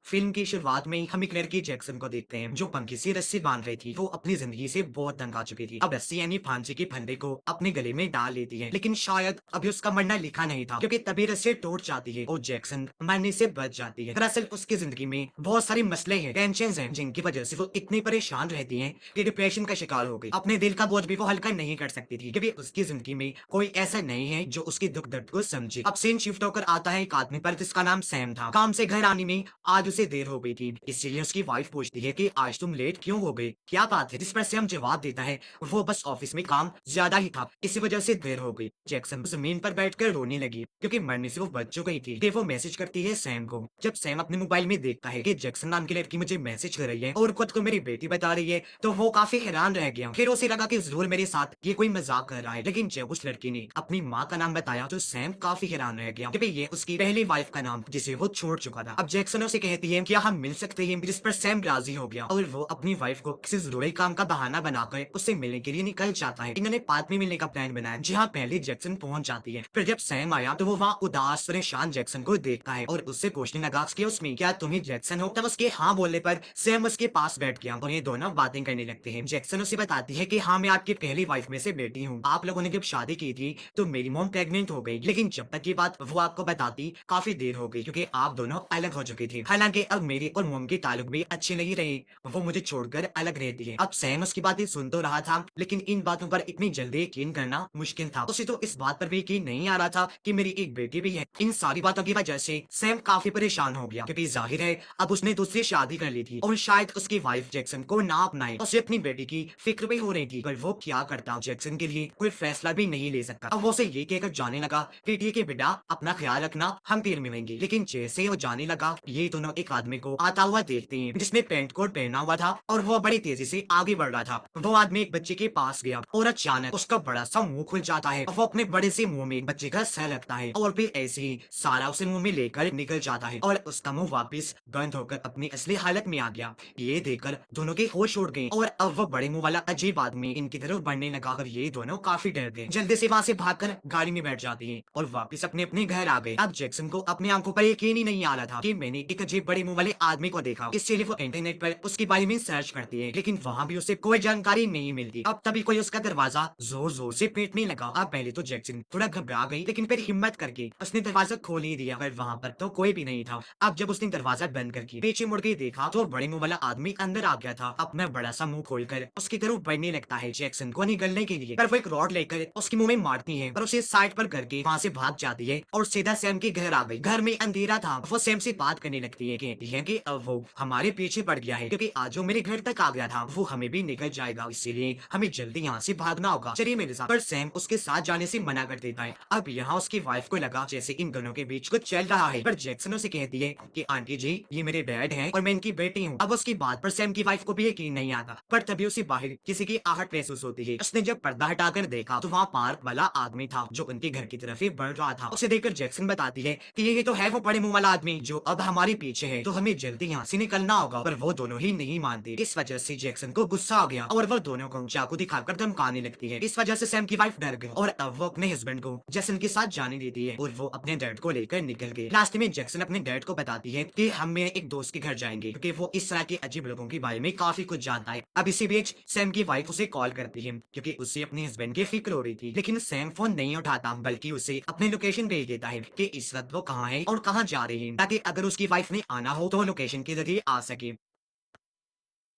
Film की शुरुआत में ही हम एक लड़की जैक्सन को देखते हैं जो पंखी से रस्सी बांध रही थी। वो अपनी जिंदगी से बहुत तंग आ चुकी थी। अब रस्सी यानी फांसी के फंदे को अपने गले में डाल लेती है, लेकिन शायद अभी उसका मरना लिखा नहीं था, क्योंकि तभी रस्सी टूट जाती है और जैक्सन मरने से बच जाती है। दरअसल उसकी जिंदगी में बहुत सारे मसले हैं, टेंशन हैं, जिनकी वजह से वो इतनी परेशान रहती है कि डिप्रेशन का शिकार हो गई। अपने दिल का बोझ भी वो हल्का नहीं कर सकती थी, क्योंकि उसकी जिंदगी में कोई ऐसा नहीं है जो उसकी दुख दर्द को समझे। अब सीन शिफ्ट होकर आता है एक आदमी पर जिसका नाम सैम था। काम से घर आने में आज उसे देर हो गई थी, इसीलिए उसकी वाइफ पूछती है कि आज तुम लेट क्यों हो गए, क्या बात है। जिस पर सैम जवाब देता है वो बस ऑफिस में काम ज्यादा ही था, इसी वजह से देर हो गई। जैक्सन जमीन पर बैठकर रोने लगी, क्योंकि मरने से वो बच चुकी थी। फिर वो मैसेज करती है सैम को। जब सैम अपने मोबाइल में देखता है कि जैक्सन नाम की लड़की मुझे मैसेज कर रही है और खुद को मेरी बेटी बता रही है, तो वो काफी हैरान रह गया। फिर उसे लगा कि जरूर मेरे साथ ये कोई मजाक कर रहा है, लेकिन जब उस लड़की ने अपनी माँ का नाम बताया तो सैम काफी हैरान रह गया, क्योंकि ये उसकी पहली वाइफ का नाम जिसे वो छोड़ चुका था। अब जैक्सन उसे कहती है क्या हम मिल सकते हैं, जिस पर सैम राजी हो गया और वो अपनी वाइफ को किसी जरूरी काम का बहाना बनाकर उससे मिलने के लिए निकल जाता है। इन्होंने पार्क में मिलने का प्लान बनाया, जहाँ पहले जैक्सन पहुंच जाती है। फिर जब सैम आया तो वो वहाँ उदास परेशान जैक्सन को देखता है और उससे पूछने लगा कि उसमें क्या तुम ही जैक्सन हो। तब उसके हाँ बोलने पर सैम उसके पास बैठ गया और ये दोनों बातें करने लगते हैं। जैक्सन उसे बताती है कि हाँ मैं आपकी पहली वाइफ में से बेटी हूँ, आप लोगों ने जब शादी की थी तो मेरी मॉम प्रेग्नेंट हो गई, लेकिन जब तक ये बात वो आपको बताती काफी देर हो गई, क्योंकि आप दोनों अलग हो चुकी थी। हालांकि अब मेरी और मॉम के ताल्लुक भी अच्छे नहीं रहे, वो मुझे छोड़कर अलग रहती है। अब सैम उसकी बातें सुन तो रहा था, लेकिन इन बातों पर इतनी जल्दी यकीन करना मुश्किल था। उसे तो इस बात पर भी यकीन नहीं आ रहा था कि मेरी एक बेटी भी है। इन सारी बातों की वजह से सैम काफी परेशान हो गया, क्योंकि जाहिर है अब उसने दूसरी शादी कर ली थी और शायद उसकी वाइफ जैक्सन को ना अपनाए। उसे अपनी बेटी की फिक्र भी हो रही थी, पर वो क्या करता, जैक्सन के लिए कोई फैसला भी नहीं ले सकता। अब वो उसे ये कहकर जाने लगा कि ठीक है बेटा, अपना ख्याल रखना, हम फिर मिलेंगे। लेकिन जैसे ही वो जाने लगा ये दोनों एक आदमी को आता हुआ देखते हैं जिसने पेंट कोट पहना हुआ था और वो बड़ी तेजी से आगे बढ़ रहा था। वो आदमी एक बच्चे के पास गया और अचानक उसका बड़ा सा मुंह खुल जाता है। वो अपने बड़े से मुंह में बच्चे का सर रखता है और फिर ऐसे ही सारा उसे मुंह में लेकर निकल जाता है और उसका मुंह वापस बंद होकर अपनी असली हालत में आ गया। ये देखकर दोनों के होश उड़ गए और अब वो बड़े मुंह वाला अजीब आदमी इनकी तरफ बढ़ने लगा और ये दोनों काफी डर गए। जल्दी से वहाँ से भागकर गाड़ी में बैठ जाती है और वापस अपने अपने घर आ गए। अब जैक्सन को अपनी आंखों पर यकीन ही नहीं आ रहा था कि मैंने एक अजीब बड़े मुंह वाले आदमी को देखा। इसलिए वो इंटरनेट पर उसके बारे में सर्च करती है, लेकिन वहाँ भी उसे कोई जानकारी नहीं मिलती। अब तभी कोई उसका दरवाजा जोर जोर से पीटने लगा। अब पहले तो जैक्सन थोड़ा घबरा गई, लेकिन फिर हिम्मत करके उसने दरवाजा खोल ही दिया, पर वहाँ पर तो कोई भी नहीं था। अब जब उसने दरवाजा बंद करके पीछे मुड़ के देखा तो बड़े मुंह वाला आदमी अंदर आ गया था। अपना बड़ा सा मुंह खोलकर उसकी तरफ बढ़ने लगता है जैक्सन को निगलने के लिए, पर वो एक रॉड लेकर उसके मुंह में मारती है और उसे साइड पर करके वहाँ से भाग जाती है और सीधा सैम के घर आ गई। घर में अंधेरा था। वो सैम से बात करने लगती है, कहती है कि अब वो हमारे पीछे पड़ गया है, क्योंकि आज वो मेरे घर तक आ गया था, वो हमें भी निकल जाएगा, इसीलिए हमें जल्दी यहाँ से भागना होगा, चलिए मेरे साथ। पर सैम उसके साथ जाने से मना कर देता है। अब यहाँ उसकी वाइफ को लगा जैसे इन दोनों के बीच कुछ चल रहा है, पर जैक्सन उसे कहती है कि आंटी जी ये मेरे डैड हैं और मैं इनकी बेटी हूँ। अब उसकी बात पर सैम की वाइफ को भी यकीन नहीं आता, पर तभी उसे बाहर किसी की आहट महसूस होती है। उसने जब पर्दा हटाकर देखा तो वहाँ पार्क वाला आदमी था जो उनके घर की तरफ ही बढ़ रहा था। उसे देखकर जैक्सन बताती है कि ये तो है वो बड़े मुंह वाला आदमी जो अब हमारे पीछे है, तो हमें जल्दी यहाँ से निकलना होगा। पर वो दोनों ही नहीं मानते। इस वजह से जैक्सन को गुस्सा आ गया और वो दोनों को चाकू दिखाकर धमकाने लगती है। इस वजह से सैम की वाइफ डर गई और अब वो अपने हस्बैंड को जैक्सन के साथ जाने देती है और वो अपने डैड को लेकर निकल गए। लास्ट में जैक्सन अपने डैड को बताती है कि हम मेरे एक दोस्त के घर जाएंगे, क्योंकि वो इस तरह के अजीब लोगों के बारे में काफी कुछ जानता है। अब इसी बीच सैम की वाइफ उसे कॉल करती है, क्योंकि उसे अपने हस्बैंड की फिक्र हो रही थी, लेकिन सैम फोन नहीं उठाता, बल्कि उसे अपनी लोकेशन भेज देता है कि इस वक्त वो कहाँ है और कहाँ जा रही है, ताकि अगर उसकी वाइफ ने आना हो तो लोकेशन के जरिए आ सके।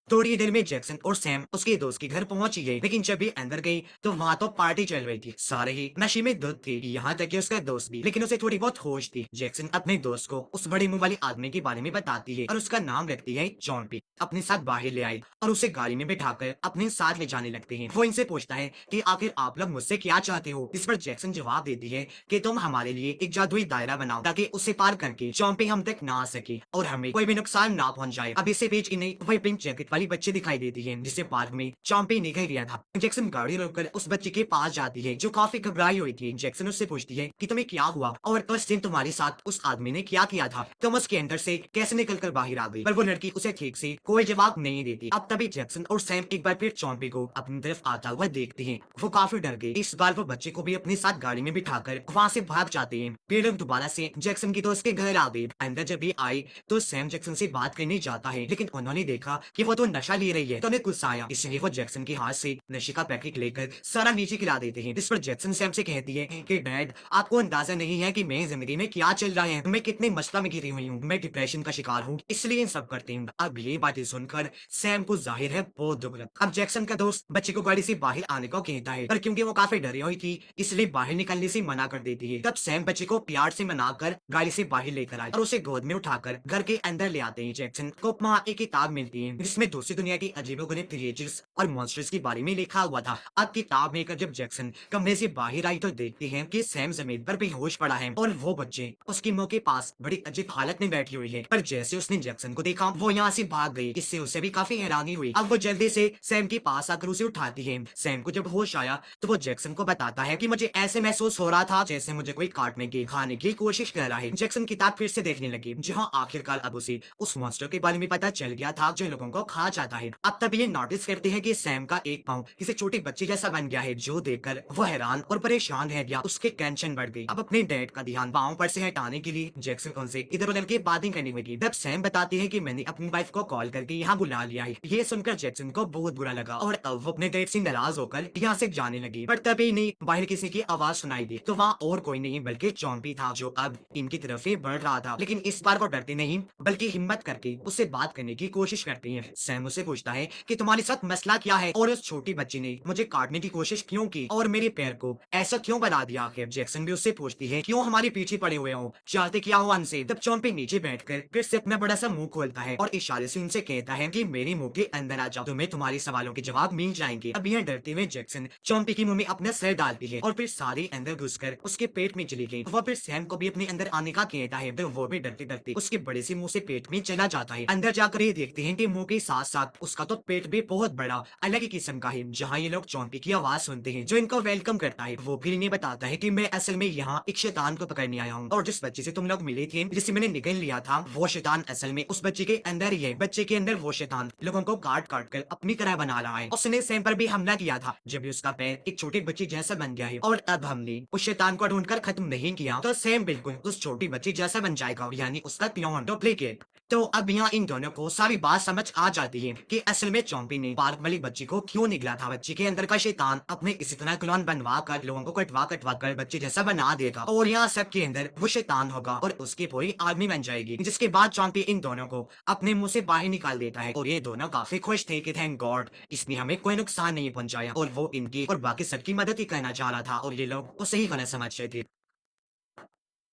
थोड़ी देर में जैक्सन और सैम उसके दोस्त के घर पहुंच ही गए, लेकिन जब ये अंदर गई तो वहाँ तो पार्टी चल रही थी। सारे ही नशे में धुत थे, यहाँ तक कि उसका दोस्त भी, लेकिन उसे थोड़ी बहुत होश थी। जैक्सन अपने दोस्त को उस बड़े मुंह वाले आदमी के बारे में बताती है और उसका नाम रखती है जॉन पी। अपने साथ बाहर ले आई और उसे गाड़ी में बिठाकर अपने साथ ले जाने लगते हैं। वो इनसे पूछता है कि आखिर आप लोग मुझसे क्या चाहते हो। इस पर जैक्सन जवाब देती है कि तुम हमारे लिए एक जादुई दायरा बनाओ, ताकि उसे पार करके जॉन पी हम तक ना आ सके और हमें कोई भी नुकसान ना पहुंच जाए। अब इसी बीच इन्हें वही पिंक जैकेट वाली बच्ची दिखाई देती है जिसे पार्क में चॉम्पी निकल गया था। जैक्सन गाड़ी रोककर उस बच्ची के पास जाती है जो काफी घबराई हुई थी। जैक्सन उससे पूछती है कि तुम्हें क्या हुआ और उस दिन तुम्हारे साथ उस आदमी ने क्या किया था, तुम उसके अंदर से कैसे निकलकर बाहर आ गई। पर वो लड़की उसे ठीक से कोई जवाब नहीं देती। अब तभी जैक्सन और सैम एक बार फिर चॉम्पी को अपनी तरफ आता हुआ देखते हैं। वो काफी डर गए। इस बार वो बच्चे को भी अपने साथ गाड़ी में बिठाकर वहाँ से भाग जाते हैं। फिर लोग दोबारा से जैक्सन की दोस्त के घर आ गए। अंदर जब ये आई तो सैम जैक्सन से बात करने जाता है, लेकिन उन्होंने देखा कि वो तो नशा ले रही है तो उन्हें गुस्सा आया। इसलिए वो जैक्सन के हाथ से नशे का पैकेट लेकर सारा नीचे खिला देते हैं। इस पर जैक्सन सैम से कहती है कि डैड, आपको अंदाजा नहीं है कि मेरी जिंदगी में क्या चल रहा है, मैं कितने मसला में घिरी हुई हूँ, मैं डिप्रेशन का शिकार हूँ, इसलिए इन सब करती हूँ। अब ये बातें सुनकर सैम को जाहिर है बहुत दुख लगा। अब जैक्सन का दोस्त बच्चे को गाड़ी से बाहर आने को कहता है, पर क्योंकि वो काफी डरी हुई थी इसलिए बाहर निकलने से मना कर देती है। तब सैम बच्चे को प्यार से मनाकर गाड़ी से बाहर लेकर आए और उसे गोद में उठाकर घर के अंदर ले आते हैं। जैक्सन को वहाँ एक किताब मिलती है जिसमें दूसरी दुनिया की अजीबोगरीब क्रिएचर्स और मॉन्स्टर्स के बारे में लिखा हुआ था। अब किताब लेकर जब जैक्सन कमरे से बाहर आई तो देखते हैं कि सैम जमीन पर बेहोश पड़ा है और वो बच्चे उसकी मुंह के पास बड़ी अजीब हालत में बैठी हुई है। पर जैसे उसने जैक्सन को देखा वो यहाँ से भाग गई। इससे उसे भी काफी हैरानी हुई। अब वो जल्दी से सैम के पास आकर उसे उठाती है। सैम को जब होश आया तो वो जैक्सन को बताता है कि मुझे ऐसे महसूस हो रहा था जैसे मुझे कोई काटने की खाने की कोशिश कर रहा है। जैक्सन किताब फिर से देखने लगी जहाँ आखिरकार अब उसे उस मॉन्स्टर के बारे में पता चल गया था जो लोगों को खा जाता है। अब तब ये नोटिस करते हैं कि सैम का एक पाँव किसी छोटे बच्चे जैसा बन गया है, जो देखकर वो हैरान और परेशान रह गया। उसके टेंशन बढ़ गई। अब अपने डैड का ध्यान पाँव पर से हटाने के लिए जैक्सन उनसे इधर उधर की बातें करने लगी। तब सैम बताती है कि मैंने अपनी वाइफ को कॉल करके यहाँ बुला लिया है। ये सुनकर जैक्सन को बहुत बुरा लगा और अब वो अपने डैड से नाराज होकर यहाँ से जाने लगी। पर तभी नहीं बाहर किसी की आवाज सुनाई दी तो वहाँ और कोई नहीं बल्कि चॉम्पी था जो अब इनकी तरफ से बढ़ रहा था। लेकिन इस बार वो डरते नहीं बल्कि हिम्मत करके उससे बात करने की कोशिश करती है। सैम उससे पूछता है कि तुम्हारे साथ मसला क्या है और उस छोटी बच्ची ने मुझे काटने की कोशिश क्यों की और मेरे पैर को ऐसा क्यों बना दिया आखिर। जैक्सन भी उससे पूछती है क्यों हमारे पीछे पड़े हुए हो, चाहते क्या हो हमसे। तब चॉम्पी नीचे बैठकर फिर से अपना बड़ा सा मुंह खोलता है और इशारे से उनसे कहता है कि मेरे मुंह के अंदर आ जाओ, तुम्हें तुम्हारे सवालों के जवाब मिल जाएंगे। अब यह डरते हुए जैक्सन चॉम्पी की मुंह में अपना सर डालती है और फिर सारे अंदर घुसकर उसके पेट में चली गई। वो फिर सैम को भी अपने अंदर आने का कहता है तो वो भी डरते डरते उसके बड़े से मुंह से पेट में चला जाता है। अंदर जाकर ये देखते हैं कि मुंह के साथ साथ उसका तो पेट भी बहुत बड़ा अलग ही किस्म का है। जहाँ ये लोग चॉम्पी की आवाज सुनते हैं जो इनको वेलकम करता है, वो फिर इन्हें बताता है कि मैं असल में यहाँ एक शैतान को पकड़ने आया हूँ और जिस बच्चे से तुम लोग मिले थे जिसे मैंने निगल लिया था वो शैतान असल में उस बच्चे के अंदर ही है। बच्चे के अंदर वो शैतान लोगों को काट काट कर अपनी तरह बना रहा है। उसने सैम पर भी हमला किया था जब भी उसका पैर एक छोटे बच्चे जैसा बन गया है और अब हमने उस शैतान को ढूंढकर खत्म नहीं किया तो सैम बिल्कुल उस छोटी बच्ची जैसा बन जाएगा, यानी उसका क्लोन डुप्लीकेट। तो अब यहाँ इन दोनों को सारी बात समझ आ जाती है कि असल में चॉम्पी ने पार्क वाली बच्ची को क्यों निकला था। बच्ची के अंदर का शैतान अपने इसी तरह क्लोन बनवा कर लोगों को कटवा कटवा कर बच्चे जैसा बना देगा और यहाँ सबके अंदर वो शैतान होगा और उसकी पूरी आर्मी बन जाएगी। जिसके बाद चॉम्पी इन दोनों को अपने मुंह से बाहर निकाल देता है और ये दोनों काफी खुश थे कि थैंक गॉड इसने हमें कोई नुकसान नहीं पहुंचाया और वो इनकी और बाकी सबकी मदद ही करना चाह रहा था और ये लोग उसे ही गलत समझ रहे थे।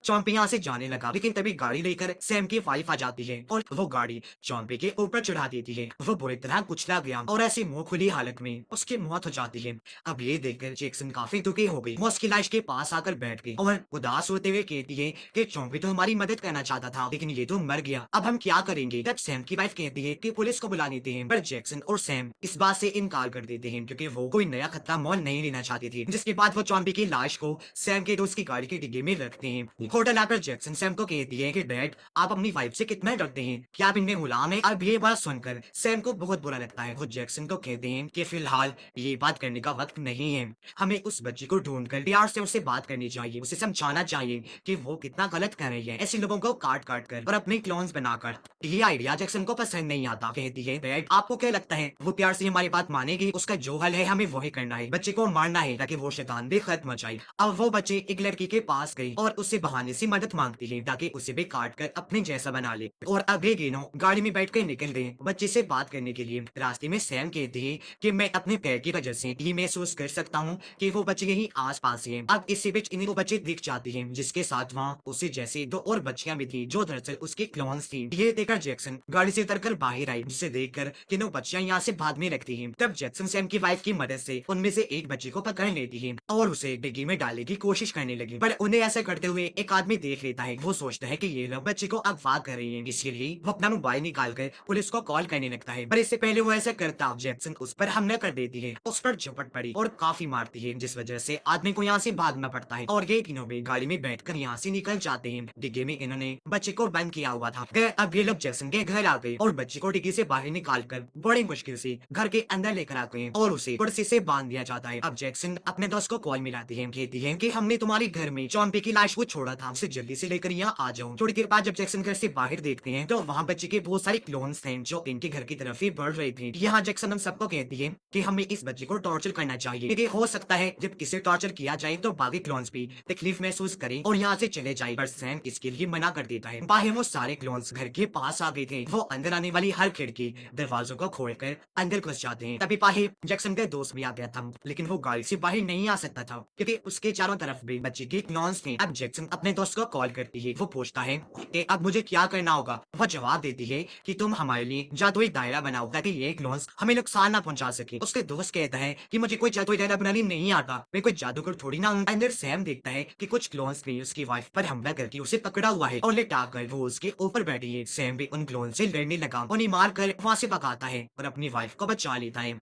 चॉम्पी यहाँ से जाने लगा लेकिन तभी गाड़ी लेकर सैम की वाइफ आ जाती है और वो गाड़ी चॉम्पी के ऊपर चढ़ा देती है। वो बुरी तरह कुचला गया और ऐसी मुंह खुली हालत में उसकी मौत हो जाती है। अब ये देखकर जैक्सन काफी दुखी हो गई। वो उसकी लाश के पास आकर बैठ गई और उदास होते हुए कहती है कि चॉम्पी तो हमारी मदद करना चाहता था लेकिन ये तो मर गया, अब हम क्या करेंगे। तब सैम की वाइफ कहती है कि पुलिस को बुला लेते हैं, पर जैक्सन और सैम इस बात से इनकार कर देते हैं क्योंकि वो कोई नया खतरा मोल नहीं लेना चाहती थी। जिसके बाद वो चॉम्पी की लाश को सैम के दोस्त की गाड़ी की डिग्गी में रखते हैं। होटल आकर जैक्सन सैम को कहती है कि डैड आप अपनी वाइफ से कितना डरते हैं, क्या आप इनमें गुलाम हैं। अब ये बात सुनकर सैम को बहुत बुरा लगता है। वो जैक्सन को कहते हैं कि फिलहाल ये बात करने का वक्त नहीं है, हमें उस बच्ची को ढूंढकर प्यार से उससे बात करनी चाहिए, उसे समझाना चाहिए कि वो कितना गलत कर रही है ऐसे लोगों को काट काट कर और अपने क्लोन्स बनाकर। ये आइडिया जैक्सन को पसंद नहीं आता। कहती है डैड आपको क्या लगता है वो प्यार से हमारी बात मानेगी, उसका जो हल है हमें वही करना है, बच्चे को मारना है ताकि वो शैतान भी खत्म हो जाए। अब वो बच्चे एक लड़की के पास गई और उससे बहाने से मदद मांगती है ताकि उसे भी काट कर अपने जैसा बना ले और अब ये तीनों गाड़ी में बैठ कर निकल गए बच्चे से बात करने के लिए। रास्ते में सैम कहती है कि मैं अपने पैर की वजह से ये महसूस कर सकता हूँ कि वो बच्चे यही आस पास है। अब इसी बीच इन्हीं वो बच्चे दिख जाती है जिसके साथ वहाँ उसे जैसे दो और बच्चियां भी थी जो दरअसल उसके क्लोन्स थी। ये देखकर जैक्सन गाड़ी से उतरकर बाहर आई जिसे देखकर तीनों बच्चियां यहाँ से भागने लगती है। तब जैक्सन सैम की वाइफ की मदद से उनमें से एक बच्ची को पकड़ लेती है और उसे डिग्गी में डालने की कोशिश करने लगी, पर उन्हें ऐसा करते हुए एक आदमी देख लेता है। वो सोचता है कि ये लोग बच्चे को अगवा कर रही हैं, इसीलिए वो अपना मोबाइल निकाल कर पुलिस को कॉल करने लगता है। पर इससे पहले वो ऐसा करता, जैक्सन उस पर हमला कर देती है, उस पर झपट पड़ी और काफी मारती है, जिस वजह से आदमी को यहाँ से भागना पड़ता है और ये तीनों भी गाड़ी में बैठकर यहाँ से निकल जाते हैं। डिग्गी में इन्होंने बच्चे को बंद किया हुआ था। अब ये लोग जैक्सन के घर आ गए और बच्चे को डिग्गी से बाहर निकाल कर बड़ी मुश्किल से घर के अंदर लेकर आते हैं और उसे कुर्सी से बांध दिया जाता है। अब जैक्सन अपने दोस्त को कॉल मिलाती है, कहती है कि हमने तुम्हारे घर में चॉम्पी की लाश को छोड़ा था, उसे जल्दी से लेकर यहाँ आ जाओ। थोड़ी देर बाद जब जैक्सन घर से बाहर देखते हैं तो वहाँ बच्चे के बहुत सारे क्लोन्स थे जो इनके घर की तरफ ही बढ़ रहे थे। यहाँ जैक्सन हम सबको कहती है कि हमें इस बच्चे को टॉर्चर करना चाहिए, क्योंकि हो सकता है जब किसी टॉर्चर किया जाए तो बाकी क्लोन्स भी तकलीफ महसूस करें और यहाँ से चले जाए। पर सैम इसके लिए मना कर देता है। बाहर वो सारे क्लोन्स घर के पास आ गए थे। वो अंदर आने वाली हर खिड़की दरवाजों को खोलकर अंदर घुस जाते हैं। तभी बाहर जैक्सन का दोस्त भी आ गया था, लेकिन वो गाड़ी से बाहर नहीं आ सकता था क्योंकि उसके चारों तरफ भी बच्चे के क्लोन्स थे। अब जैक्सन अपने दोस्त को कॉल करती है। वो पूछता है कि अब मुझे क्या करना होगा। वह जवाब देती है कि तुम हमारे लिए जादुई दायरा बनाओ ताकि ये क्लोन्स हमें नुकसान ना पहुंचा सके। उसके दोस्त कहता है कि मुझे कोई जादुई दायरा बनाने नहीं आता, मैं कोई जादूगर थोड़ी ना हूं। अंदर सैम देखता है कि कुछ क्लोन्स ने उसकी वाइफ पर हमला करके उसे पकड़ा हुआ है और लेटाकर वो उसके ऊपर बैठी है। सैम भी उन क्लोन से लड़ने लगा, उन्हें मार कर वहां से भगाता है और अपनी वाइफ को बचा लेता है।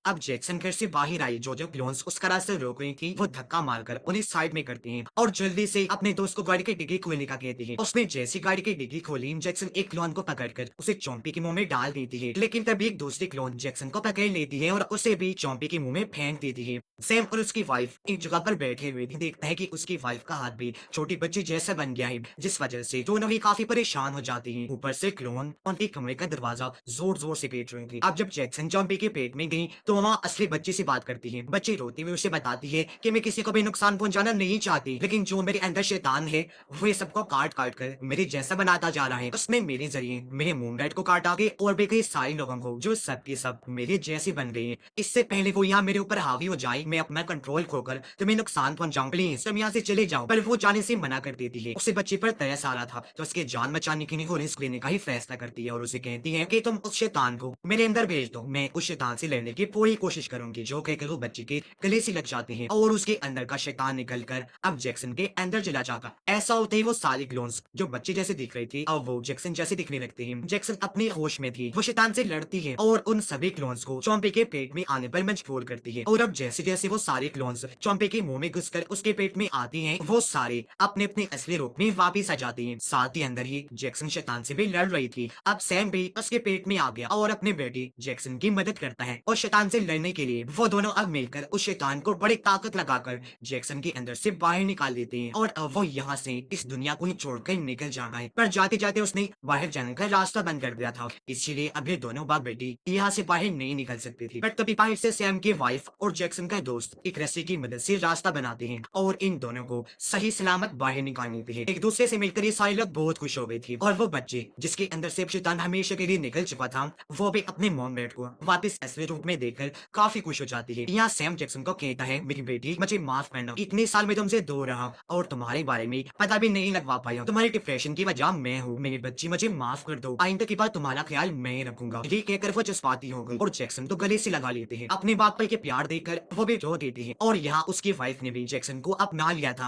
अब जैक्सन घर से बाहर आई। जो जो क्लोन्स उसका रास्ता रोक रही थी वो धक्का मारकर उन्हें साइड में करती हैं और जल्दी से अपने दोस्त को गाड़ी की डिग्गी खोलने का कहती है। उसने जैसी गाड़ी की डिग्गी खोली, जैक्सन एक क्लोन को पकड़कर उसे चॉम्पी के मुंह में डाल देती है, लेकिन तभी एक दूसरी क्लोन जैक्सन को पकड़ लेती है और उसे भी चॉम्पी के मुंह में फेंक देती है। सैम और उसकी वाइफ एक जगह पर बैठे हुए थे। देखता है कि उसकी वाइफ का हाथ भी छोटी बच्ची जैसा बन गया है, जिस वजह से दोनों ही काफी परेशान हो जाती हैं। ऊपर से क्लोन उनके कमरे का दरवाजा जोर जोर से पीट रही थी। अब जब जैक्सन चॉम्पी के पेट में गई तो वहाँ असली बच्ची से बात करती है। बच्ची रोती हुई उसे बताती है कि मैं किसी को भी नुकसान पहुंचाना नहीं चाहती, लेकिन जो मेरे अंदर शैतान है वो ये सबको काट काट कर मेरे जैसा बनाता जा रहा है। उसने मेरे जरिए मेरे मूनलाइट को काटा के और भी कई सारे लोगों को जो सब के सब मेरे जैसे बन गए हैं। इससे पहले वो यहाँ मेरे ऊपर हावी हो जाए, मैं अपना कंट्रोल खोकर तुम्हें नुकसान पहुंचाऊं, प्लीज तुम यहाँ से चले जाओ। पर वो जाने से मना कर देती है। उसे बच्चे पर तरस आ रहा था तो उसके जान बचाने के लिए वो रिस्क लेने का ही फैसला करती है और उसे कहती है कि तुम उस शैतान को मेरे अंदर भेज दो, मैं उस शैतान से लड़ने की पूरी कोशिश करूंगी। जो कहकर वो बच्चे के गले से लग जाते हैं और उसके अंदर का शैतान निकलकर अब जैक्सन के अंदर चला जाता। ऐसा होते ही वो सारे क्लोन्स जो बच्चे जैसे दिख रही थी अब वो जैक्सन जैसे दिखने लगते हैं। जैक्सन अपने होश में थी, वो शैतान से लड़ती है और उन सभी क्लोन्स को चॉम्पी के पेट में आने पर मजबूर करती है। और अब जैसे जैसे वो सारे क्लोन्स चॉम्पी के मुंह में घुसकर उसके पेट में आती हैं, वो सारे अपने अपने असली रूप में वापिस आ जाते हैं। साथ ही अंदर ही जैक्सन शैतान से भी लड़ रही थी। अब सैम भी उसके पेट में आ गया और अपने बेटे जैक्सन की मदद करता है और शैतान से लड़ने के लिए वो दोनों अब मिलकर उस शैतान को बड़ी ताकत लगाकर जैक्सन के अंदर से बाहर निकाल देते हैं और अब वो यहाँ से इस दुनिया को ही छोड़कर निकल जाता है। पर जाते जाते उसने बाहर जाने का रास्ता बंद कर दिया था, इसीलिए अब ये दोनों बाप बेटी यहाँ से बाहर नहीं निकल सकती थी। पर तभी बाहर से सैम की वाइफ और जैक्सन का दोस्त एक रस्सी की मदद से रास्ता बनाते हैं और इन दोनों को सही सलामत बाहर निकाल देते हैं। एक दूसरे से मिलकर ये सारे लोग बहुत खुश हो गए थे और वो बच्चे जिसके अंदर से शैतान हमेशा के लिए निकल चुका था वो भी अपने मॉम डैड को वापस असली रूप में देखकर काफी खुश हो जाती है। यहाँ सैम जैक्सन को कहता है, मेरी बेटी मुझे माफ करना, इतने साल में तुमसे दूर रहा और तुम्हारे बारे में पता भी नहीं लगवा पाया, तुम्हारे डिप्रेशन की वजह मैं हूँ, मेरी बच्ची मुझे माफ कर दो, आइंदा की बात तुम्हारा ख्याल मैं रखूंगा। ये कहकर वो जज्बाती हो गई और जैक्सन तो गले से लगा लेते हैं। अपने बाप पर के प्यार देकर वो भी रो देती है और यहाँ उसकी वाइफ ने भी जैक्सन को अपना लिया था।